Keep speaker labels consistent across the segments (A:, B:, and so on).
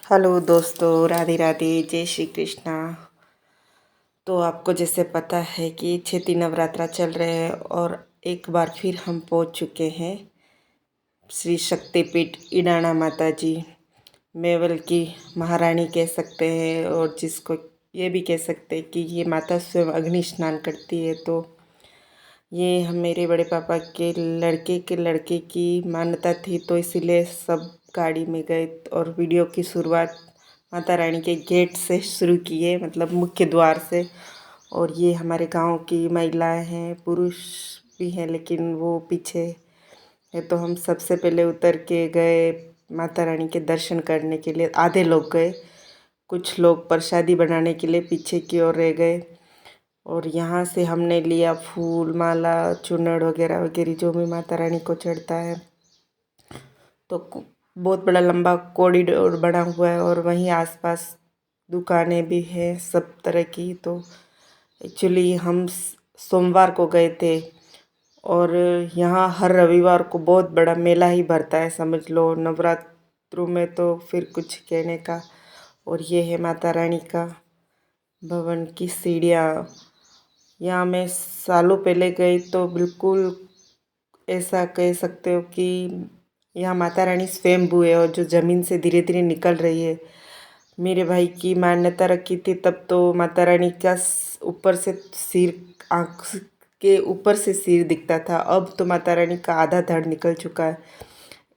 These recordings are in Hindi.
A: हेलो दोस्तों, राधे राधे, जय श्री कृष्णा। तो आपको जैसे पता है कि चैती नवरात्रा चल रहे हैं और एक बार फिर हम पहुंच चुके हैं श्री शक्तिपीठ इडाणा माता जी, मेवल की महारानी कह सकते हैं, और जिसको ये भी कह सकते हैं कि ये माता स्वयं अग्नि स्नान करती है। तो ये हम मेरे बड़े पापा के लड़के की मान्यता थी, तो इसीलिए सब गाड़ी में गए और वीडियो की शुरुआत माता रानी के गेट से शुरू किए, मतलब मुख्य द्वार से। और ये हमारे गांव की महिलाएं हैं, पुरुष भी हैं लेकिन वो पीछे है। तो हम सबसे पहले उतर के गए माता रानी के दर्शन करने के लिए। आधे लोग गए, कुछ लोग प्रसादी बनाने के लिए पीछे की ओर रह गए। और यहाँ से हमने लिया फूल माला चुनड़ वगैरह वगैरह जो भी माता रानी को चढ़ता है। तो बहुत बड़ा लंबा कॉरिडोर बना हुआ है और वहीं आसपास दुकानें भी हैं सब तरह की। तो एक्चुअली हम सोमवार को गए थे और यहाँ हर रविवार को बहुत बड़ा मेला ही भरता है, समझ लो नवरात्रों में तो फिर कुछ कहने का। और ये है माता रानी का भवन की सीढ़ियाँ। यहाँ मैं सालों पहले गई तो बिल्कुल ऐसा कह सकते हो कि यहाँ माता रानी स्वयंभू है और जो ज़मीन से धीरे धीरे निकल रही है। मेरे भाई की मान्यता रखी थी तब तो माता रानी का ऊपर से सिर, आँख के ऊपर से सिर दिखता था। अब तो माता रानी का आधा धड़ निकल चुका है,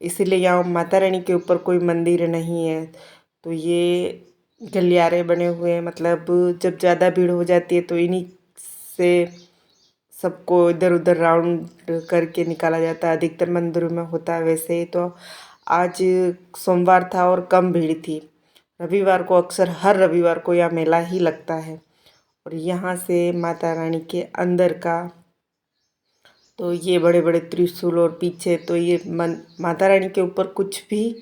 A: इसीलिए यहाँ माता रानी के ऊपर कोई मंदिर नहीं है। तो ये गलियारे बने हुए हैं, मतलब जब ज़्यादा भीड़ हो जाती है तो इन्हीं से सबको इधर उधर राउंड करके निकाला जाता है। अधिकतर मंदिरों में होता है वैसे ही। तो आज सोमवार था और कम भीड़ थी। रविवार को अक्सर हर रविवार को यह मेला ही लगता है। और यहाँ से माता रानी के अंदर का तो ये बड़े बड़े त्रिशूल, और पीछे तो ये माता रानी के ऊपर कुछ भी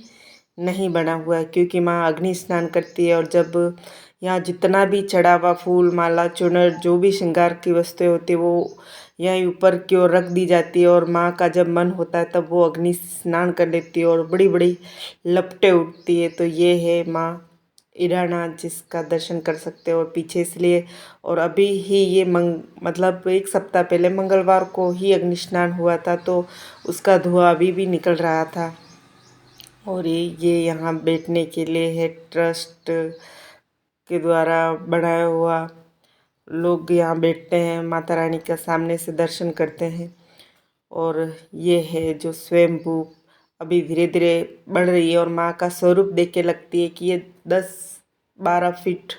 A: नहीं बना हुआ है क्योंकि माँ अग्नि स्नान करती है। और जब यहाँ जितना भी चढ़ा हुआ फूल माला चुनर जो भी श्रृंगार की वस्तुएं होती है वो यहीं ऊपर की ओर रख दी जाती है। और माँ का जब मन होता है तब वो अग्नि स्नान कर लेती है और बड़ी बड़ी लपटें उठती है। तो ये है माँ इडाना जिसका दर्शन कर सकते हो। और पीछे इसलिए, और अभी ही ये मतलब एक सप्ताह पहले मंगलवार को ही अग्नि स्नान हुआ था तो उसका धुआं अभी भी निकल रहा था। और ये यहाँ बैठने के लिए है, ट्रस्ट के द्वारा बनाया हुआ। लोग यहाँ बैठते हैं, माता रानी का सामने से दर्शन करते हैं। और ये है जो स्वयंभू अभी धीरे धीरे बढ़ रही है और माँ का स्वरूप देख के लगती है कि ये 10-12 फीट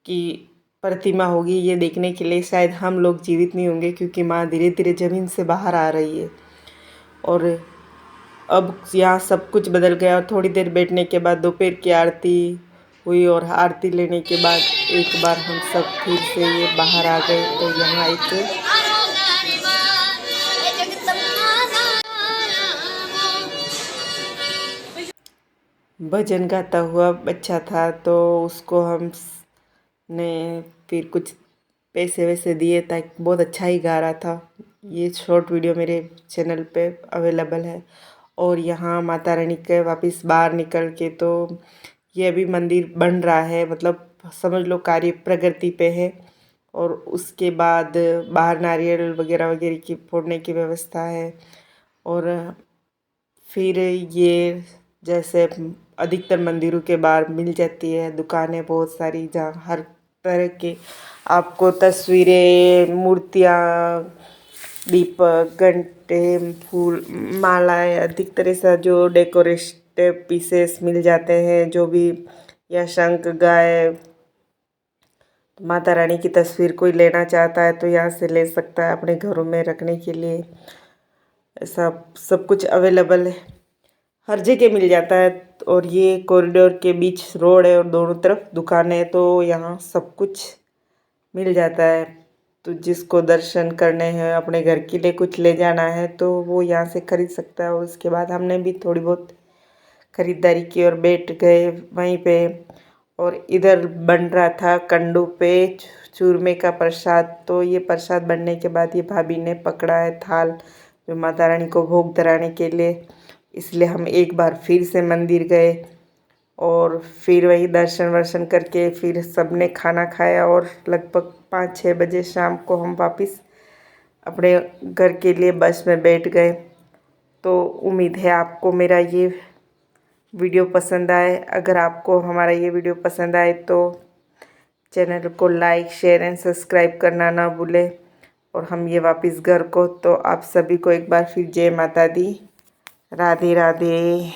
A: की प्रतिमा होगी। ये देखने के लिए शायद हम लोग जीवित नहीं होंगे क्योंकि माँ धीरे धीरे ज़मीन से बाहर आ रही है। और अब यहाँ सब कुछ बदल गया और थोड़ी देर बैठने के बाद दोपहर की आरती हुई और आरती लेने के बाद एक बार हम सब फिर से ये बाहर आ गए। तो यहाँ एक भजन गाता हुआ बच्चा था तो उसको हम ने फिर कुछ पैसे वैसे दिए ताकि, बहुत अच्छा ही गा रहा था। ये शॉर्ट वीडियो मेरे चैनल पे अवेलेबल है। और यहाँ माता रानी के वापस बाहर निकल के तो ये अभी मंदिर बन रहा है, मतलब समझ लो कार्य प्रगति पे है। और उसके बाद बाहर नारियल वगैरह वगैरह की फोड़ने की व्यवस्था है। और फिर ये जैसे अधिकतर मंदिरों के बाहर मिल जाती है दुकानें बहुत सारी, जहाँ हर तरह के आपको तस्वीरें, मूर्तियाँ, दीपक, घंटे, फूल मालाएं, अधिक तरह से जो डेकोरेटिव पीसेस मिल जाते हैं जो भी, या शंख गाय। माता रानी की तस्वीर कोई लेना चाहता है तो यहाँ से ले सकता है अपने घरों में रखने के लिए। ऐसा सब कुछ अवेलेबल है, हर जगह मिल जाता है। और ये कॉरिडोर के बीच रोड है और दोनों तरफ दुकानें है, तो यहाँ सब कुछ मिल जाता है। तो जिसको दर्शन करने हैं, अपने घर के लिए कुछ ले जाना है तो वो यहाँ से खरीद सकता है। और उसके बाद हमने भी थोड़ी बहुत खरीदारी की और बैठ गए वहीं पे। और इधर बन रहा था कंडू पे चूरमे का प्रसाद। तो ये प्रसाद बनने के बाद ये भाभी ने पकड़ा है थाल जो माता रानी को भोग धराने के लिए, इसलिए हम एक बार फिर से मंदिर गए। और फिर वही दर्शन वर्शन करके फिर सबने खाना खाया और लगभग 5-6 बजे शाम को हम वापस अपने घर के लिए बस में बैठ गए। तो उम्मीद है आपको मेरा ये वीडियो पसंद आए। अगर आपको हमारा ये वीडियो पसंद आए तो चैनल को लाइक शेयर एंड सब्सक्राइब करना ना भूलें। और हम ये वापस घर को, तो आप सभी को एक बार फिर जय माता दी, राधे राधे।